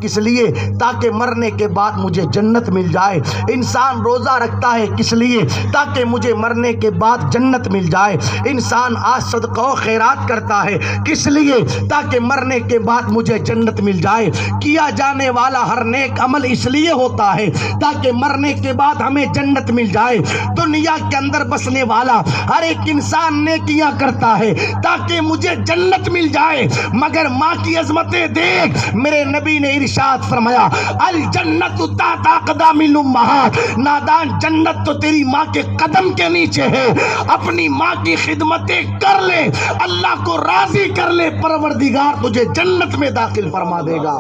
کس لیے؟ تاکہ مرنے کے بعد مجھے جنت مل جائے۔ انسان روزہ رکھتا ہے کس لیے؟ تاکہ مجھے مرنے کے بعد جنت مل جائے۔ انسان آج صدقہ و خیرات کرتا ہے کس لیے؟ تاکہ مرنے کے بعد مجھے جنت مل جائے۔ کیا جانے والا ہر نیک عمل اس لیے ہوتا ہے تاکہ مرنے کے بعد ہمیں جنت مل جائے۔ دنیا کے اندر بسنے والا ہر ایک انسان نیکیاں کرتا ہے تاکہ مجھے جنت مل جائے، مگر ماں کی عظمتیں دیکھ۔ میرے نبی نے ارشاد فرمایا الجنت تحت اقدام الامہات، نادان جنت تو تیری ماں کے قدم کے نیچے ہے۔ اپنی ماں کی خدمتیں کر لے، اللہ کو راضی کر لے، پروردگار تجھے جنت میں داخل فرما دے گا۔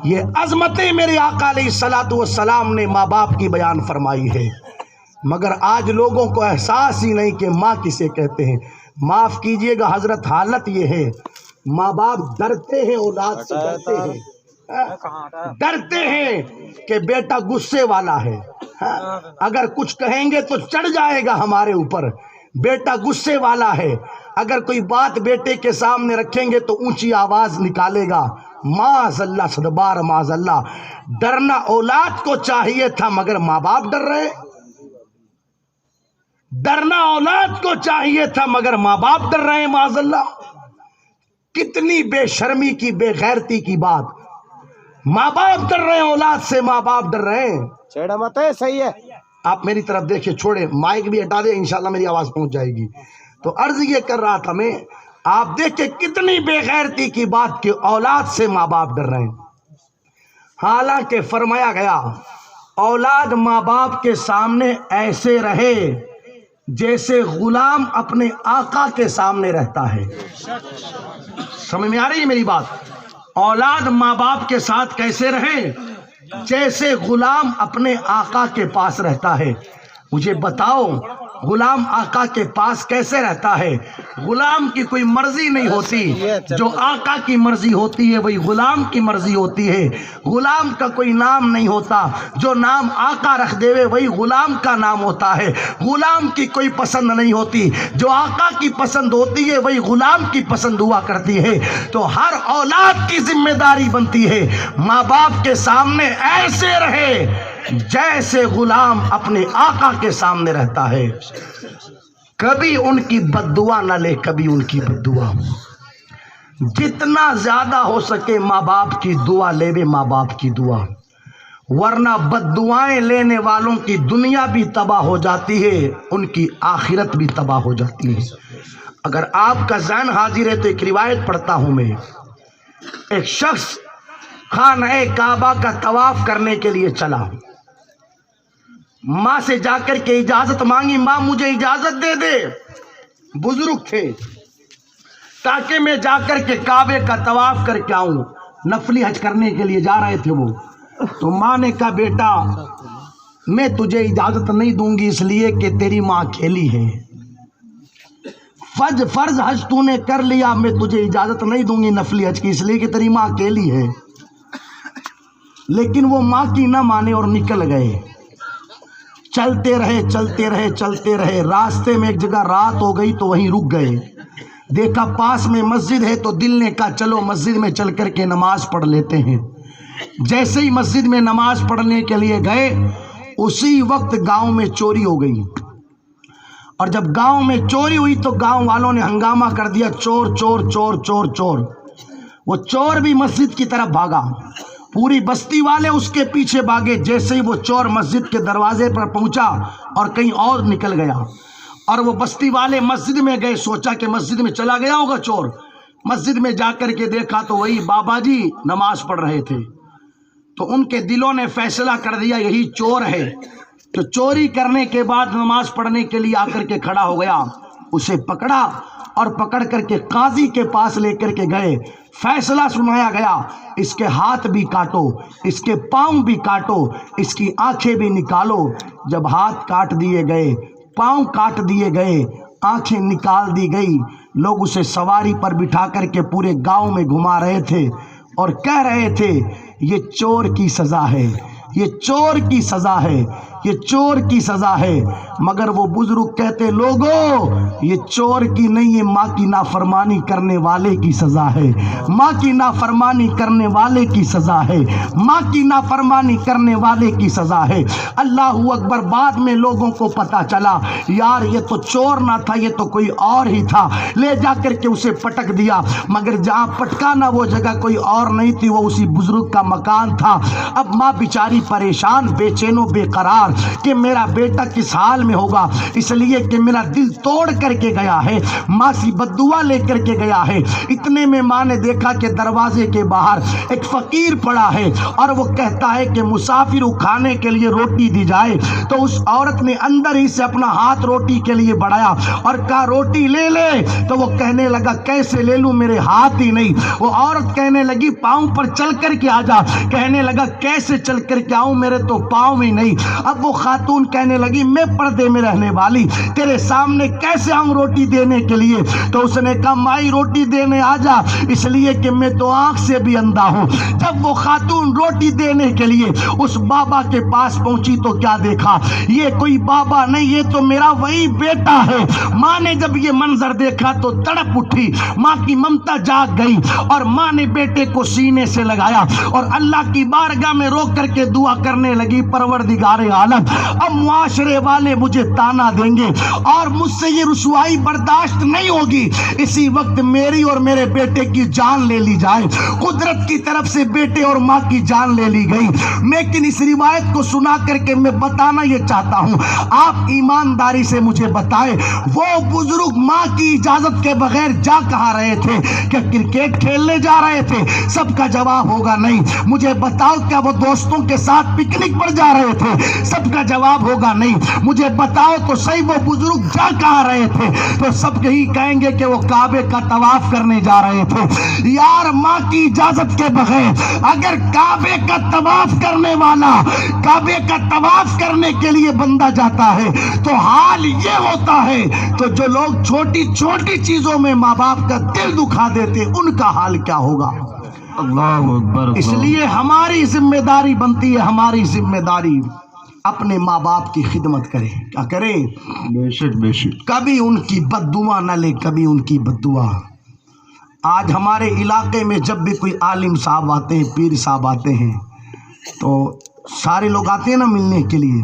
یہ عظمتیں میرے آقا علیہ الصلوۃ والسلام نے ماں باپ کی بیان فرمائی ہے، مگر آج لوگوں کو احساس ہی نہیں کہ ماں کسے کہتے ہیں۔ معاف کیجئے گا حضرت، حالت یہ ہے ماں باپ ڈرتے ہیں اولاد سے، ڈرتے ہیں کہ بیٹا غصے والا ہے، اگر کچھ کہیں گے تو چڑھ جائے گا ہمارے اوپر، بیٹا غصے والا ہے، اگر کوئی بات بیٹے کے سامنے رکھیں گے تو اونچی آواز نکالے گا۔ معاذ اللہ، صدبار معاذ اللہ، ڈرنا اولاد کو چاہیے تھا مگر ماں باپ ڈر رہے۔ ڈرنا اولاد کو چاہیے تھا مگر ماں باپ ڈر رہے ہیں، معاذ اللہ۔ کتنی بے شرمی کی، بے غیرتی کی بات۔ ماں باپ ڈر رہے ہیں اولاد سے، ماں باپ ڈر رہے ہیں۔ چھیڑا مت ہے، صحیح ہے۔ آپ میری طرف دیکھیں، چھوڑے مائک بھی ہٹا دیں، انشاءاللہ میری آواز پہنچ جائے گی۔ تو عرض یہ کر رہا تھا میں، آپ دیکھیں کتنی بے غیرتی کی بات کہ اولاد سے ماں باپ ڈر رہے ہیں۔ حالانکہ فرمایا گیا اولاد ماں باپ کے سامنے ایسے رہے جیسے غلام اپنے آقا کے سامنے رہتا ہے۔ سمجھ میں آ رہی ہے میری بات؟ اولاد ماں باپ کے ساتھ کیسے رہے؟ جیسے غلام اپنے آقا کے پاس رہتا ہے۔ مجھے بتاؤ غلام آقا کے پاس کیسے رہتا ہے؟ غلام کی کوئی مرضی نہیں ہوتی، جو آقا کی مرضی ہوتی ہے وہی غلام کی مرضی ہوتی ہے۔ غلام کا کوئی نام نہیں ہوتا، جو نام آقا رکھ دے وہی غلام کا نام ہوتا ہے۔ غلام کی کوئی پسند نہیں ہوتی، جو آقا کی پسند ہوتی ہے وہی غلام کی پسند ہوا کرتی ہے۔ تو ہر اولاد کی ذمہ داری بنتی ہے ماں باپ کے سامنے ایسے رہے جیسے غلام اپنے آقا کے سامنے رہتا ہے۔ کبھی ان کی بد دعا نہ لے، کبھی ان کی بد دعا۔ جتنا زیادہ ہو سکے ماں باپ کی دعا لے، ماں باپ کی دعا، ورنہ بد دعائیں لینے والوں کی دنیا بھی تباہ ہو جاتی ہے، ان کی آخرت بھی تباہ ہو جاتی ہے۔ اگر آپ کا ذہن حاضر ہے تو ایک روایت پڑھتا ہوں میں۔ ایک شخص خانہ کعبہ کا طواف کرنے کے لیے چلا، ماں سے جا کر کے اجازت مانگی، ماں مجھے اجازت دے دے، بزرگ تھے، تاکہ میں جا کر کے کعبے کا طواف کر کے آؤں، نفلی حج کرنے کے لیے جا رہے تھے وہ۔ تو ماں نے کہا بیٹا میں تجھے اجازت نہیں دوں گی، اس لیے کہ تیری ماں اکیلی ہے، فرض حج تو نے کر لیا، میں تجھے اجازت نہیں دوں گی نفلی حج کی، اس لیے کہ تیری ماں اکیلی ہے۔ لیکن وہ ماں کی نہ مانے اور نکل گئے۔ چلتے رہے چلتے رہے چلتے رہے، راستے میں ایک جگہ رات ہو گئی تو وہیں رک گئے۔ دیکھا پاس میں مسجد ہے تو دل نے کہا چلو مسجد میں چل کر کے نماز پڑھ لیتے ہیں۔ جیسے ہی مسجد میں نماز پڑھنے کے لیے گئے، اسی وقت گاؤں میں چوری ہو گئی، اور جب گاؤں میں چوری ہوئی تو گاؤں والوں نے ہنگامہ کر دیا، چور چور چور چور چور۔ وہ چور بھی مسجد کی طرف بھاگا، پوری بستی والے اس کے پیچھے بھاگے۔ جیسے ہی وہ چور مسجد کے دروازے پر پہنچا اور کہیں اور نکل گیا، اور وہ بستی والے مسجد میں گئے، سوچا کہ مسجد میں چلا گیا ہوگا چور۔ مسجد میں جا کر کے دیکھا تو وہی بابا جی نماز پڑھ رہے تھے۔ تو ان کے دلوں نے فیصلہ کر دیا یہی چور ہے۔ تو چوری کرنے کے بعد نماز پڑھنے کے لیے آ کر کے کھڑا ہو گیا، اسے پکڑا اور پکڑ کر کے قاضی کے پاس لے کر کے گئے۔ فیصلہ سنایا گیا، اس کے ہاتھ بھی کاٹو، اس کے پاؤں بھی کاٹو، اس کی آنکھیں بھی نکالو۔ جب ہاتھ کاٹ دیے گئے، پاؤں کاٹ دیے گئے، آنکھیں نکال دی گئی، لوگ اسے سواری پر بٹھا کر کے پورے گاؤں میں گھما رہے تھے اور کہہ رہے تھے یہ چور کی سزا ہے، یہ چور کی سزا ہے۔ یہ چور کی سزا ہے، مگر وہ بزرگ کہتے لوگوں یہ چور کی نہیں، یہ ماں کی نافرمانی کرنے والے کی سزا ہے، ماں کی نافرمانی کرنے والے کی سزا ہے، ماں کی نافرمانی کرنے والے کی سزا ہے۔ اللہ اکبر۔ بعد میں لوگوں کو پتا چلا یار یہ تو چور نہ تھا، یہ تو کوئی اور ہی تھا، لے جا کر کے اسے پٹک دیا، مگر جہاں پٹکانا وہ جگہ کوئی اور نہیں تھی، وہ اسی بزرگ کا مکان تھا۔ اب ماں بیچاری پریشان، بے چین و بے قرار کہ میرا بیٹا کس حال میں ہوگا، اس لیے کہ میرا دل توڑ کر کے گیا ہے، ماں سی بددعا لے کر کے گیا ہے۔ اتنے میں ماں نے دیکھا کہ دروازے کے باہر ایک فقیر پڑا ہے اور وہ کہتا ہے کہ مسافر کو کھانے کے لیے روٹی دی جائے، تو اس عورت نے اندر ہی سے اپنا ہاتھ روٹی کے لیے بڑھایا اور کہا روٹی لے لے، تو وہ کہنے لگا کیسے لے لوں، میرے ہاتھ ہی نہیں۔ وہ عورت کہنے لگی پاؤں پر چل کر کے آ جا، کہنے لگا کیسے چل کر کے آؤں، میرے تو پاؤں ہی نہیں۔ اب وہ خاتون کہنے لگی میں پردے میں رہنے والی تیرے سامنے کیسے آؤں روٹی دینے کے لیے، تو اس نے کہا مائی روٹی دینے آ جا، اس لیے کہ میں تو آنکھ سے بھی اندھا ہوں۔ جب وہ خاتون روٹی دینے کے لیے اس بابا کے پاس پہنچی تو کیا دیکھا، یہ کوئی بابا نہیں، یہ تو میرا وہی بیٹا ہے۔ ماں نے جب یہ منظر دیکھا تو تڑپ اٹھی، ماں کی ممتا جاگ گئی اور ماں نے بیٹے کو سینے سے لگایا اور اللہ کی بارگاہ میں رو کر کے دعا کرنے لگی پروردگار عالم اب معاشرے والے مجھے تانا دیں گے اور مجھ سے یہ رسوائی برداشت نہیں ہوگی، اسی وقت میری اور میرے بیٹے کی جان لے لی جائے۔ قدرت کی طرف سے بیٹے اور ماں کی جان لے لی گئی۔ لیکن اس روایت کو سنا کر کے میں بتانا یہ چاہتا ہوں، آپ ایمانداری سے مجھے بتائیں وہ بزرگ ماں کی اجازت کے بغیر جا کہاں رہے تھے؟ کیا کرکٹ کھیلنے جا رہے تھے؟ سب کا جواب ہوگا نہیں۔ مجھے بتاؤ کیا وہ دوستوں کے ساتھ پکنک پر جا رہے تھے؟ سب کا جواب ہوگا نہیں۔ مجھے بتاؤ تو صحیح وہ بزرگ جا کہاں رہے تھے؟ تو سب یہی کہیں گے کہ وہ کعبے کا طواف کرنے جا رہے تھے۔ یار ماں کی اجازت کے بغیر اگر کعبے کا طواف کرنے والا کعبے کا طواف کرنے کے لیے بندہ جاتا ہے تو حال یہ ہوتا ہے، تو جو لوگ چھوٹی چھوٹی چیزوں میں ماں باپ کا دل دکھا دیتے ان کا حال کیا ہوگا؟ اللہ اکبر۔ اس لیے ہماری ذمہ داری بنتی ہے، ہماری ذمہ داری اپنے ماں باپ کی خدمت کرے۔ کیا کرے؟ بے شک بے شک۔ کبھی ان کی بد دعا نہ لے، کبھی ان کی بد دعا۔ آج ہمارے علاقے میں جب بھی کوئی عالم صاحب آتے ہیں، پیر صاحب آتے ہیں، تو سارے لوگ آتے ہیں نا ملنے کے لیے،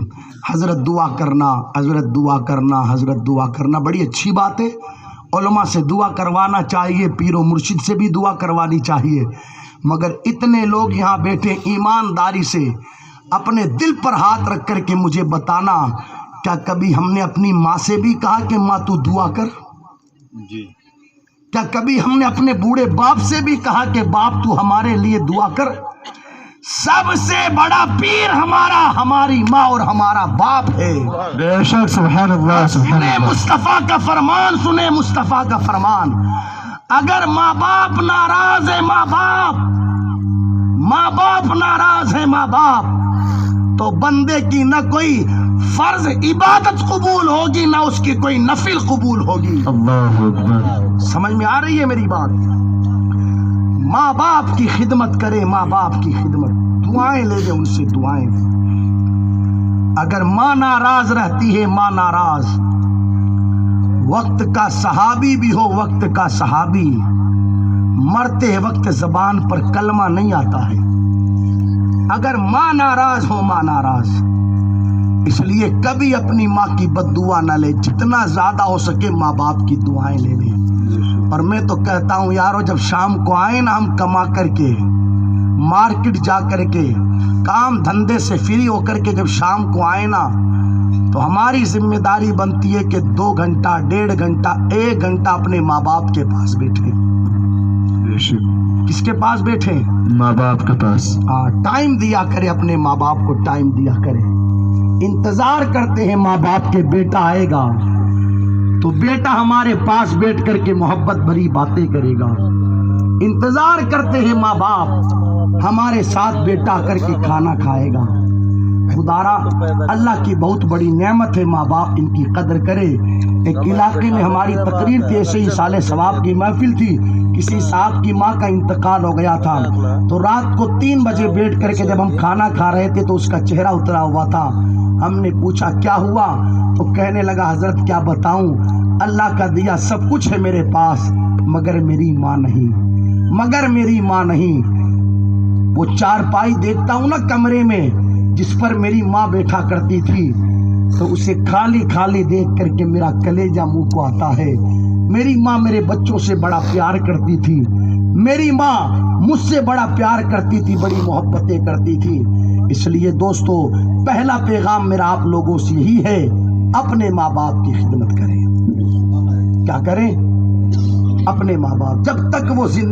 حضرت دعا کرنا، حضرت دعا کرنا، حضرت دعا کرنا، بڑی اچھی بات ہے۔ علماء سے دعا کروانا چاہیے، پیر و مرشد سے بھی دعا کروانی چاہیے، مگر اتنے لوگ یہاں بیٹھے ایمانداری سے اپنے دل پر ہاتھ رکھ کر کے مجھے بتانا، کیا کبھی ہم نے اپنی ماں سے بھی کہا کہ ماں تو دعا کر؟ جی۔ کیا کبھی ہم نے اپنے بوڑھے باپ سے بھی کہا کہ باپ تو ہمارے لیے دعا کر؟ سب سے بڑا پیر ہماری ماں اور ہمارا باپ ہے۔ بے شک، سبحان اللہ سبحان سنیں اللہ۔ مصطفیٰ کا فرمان، سنیں مصطفیٰ کا فرمان، اگر ماں باپ ناراض ہے، ماں باپ ناراض ہے، ماں باپ، تو بندے کی نہ کوئی فرض عبادت قبول ہوگی نہ اس کی کوئی نفل قبول ہوگی۔ اللہ اکبر۔ سمجھ میں آ رہی ہے میری بات؟ ماں باپ کی خدمت کرے، ماں باپ کی خدمت، دعائیں لے لے ان سے دعائیں۔ اگر ماں ناراض رہتی ہے، ماں ناراض، وقت کا صحابی بھی ہو، وقت کا صحابی، مرتے وقت زبان پر کلمہ نہیں آتا ہے۔ اگر ماں ناراض ہو، ماں ناراض، اس لیے کبھی اپنی ماں کی بد دعا نہ لے، جتنا زیادہ ہو سکے ماں باپ کی دعائیں لے لیں۔ اور میں تو کہتا ہوں یارو جب شام کو آئیں نا ہم کما کر کے، مارکیٹ جا کر کے، کام دھندے سے فری ہو کر کے جب شام کو آئیں نا تو ہماری ذمہ داری بنتی ہے کہ 2 گھنٹہ 1.5 گھنٹہ 1 گھنٹہ اپنے ماں باپ کے پاس بیٹھیں۔ بے شک۔ کس کے پاس بیٹھیں؟ ماں باپ کے پاس۔ ٹائم دیا کرے، اپنے ماں باپ کو ٹائم دیا کرے۔ انتظار کرتے ہیں ماں باپ کے بیٹا آئے گا تو بیٹا ہمارے پاس بیٹھ کر کے محبت بھری باتیں کرے گا۔ انتظار کرتے ہیں ماں باپ ہمارے ساتھ بیٹا کر کے کھانا کھائے گا۔ خدارا اللہ کی بہت بڑی نعمت ہے، ماں باپ ان کی قدر کرے۔ ایک علاقے میں ہماری تقریر تھی، ایسے ہی سال ثواب کی محفل تھی، کسی صاحب کی ماں کا انتقال ہو گیا تھا، تو رات کو 3 بجے بیٹھ کر کے جب ہم کھانا کھا رہے تھے تو اس کا چہرہ اترا ہوا تھا ہم نے پوچھا کیا ہوا؟ تو کہنے لگا حضرت کیا بتاؤں، اللہ کا دیا سب کچھ ہے میرے پاس، مگر میری ماں نہیں، مگر میری ماں نہیں۔ وہ چارپائی دیکھتا ہوں نا کمرے میں جس پر میری ماں بیٹھا کرتی تھی، تو اسے خالی خالی دیکھ کر کے میرا کلیجہ منہ کو آتا ہے۔ میری ماں میرے بچوں سے بڑا پیار کرتی تھی، میری ماں مجھ سے بڑا پیار کرتی تھی، بڑی محبتیں کرتی تھی۔ اس لیے دوستو پہلا پیغام میرا آپ لوگوں سے یہی ہے، اپنے ماں باپ کی خدمت کریں۔ کیا کریں؟ اپنے ماں باپ جب تک وہ زندہ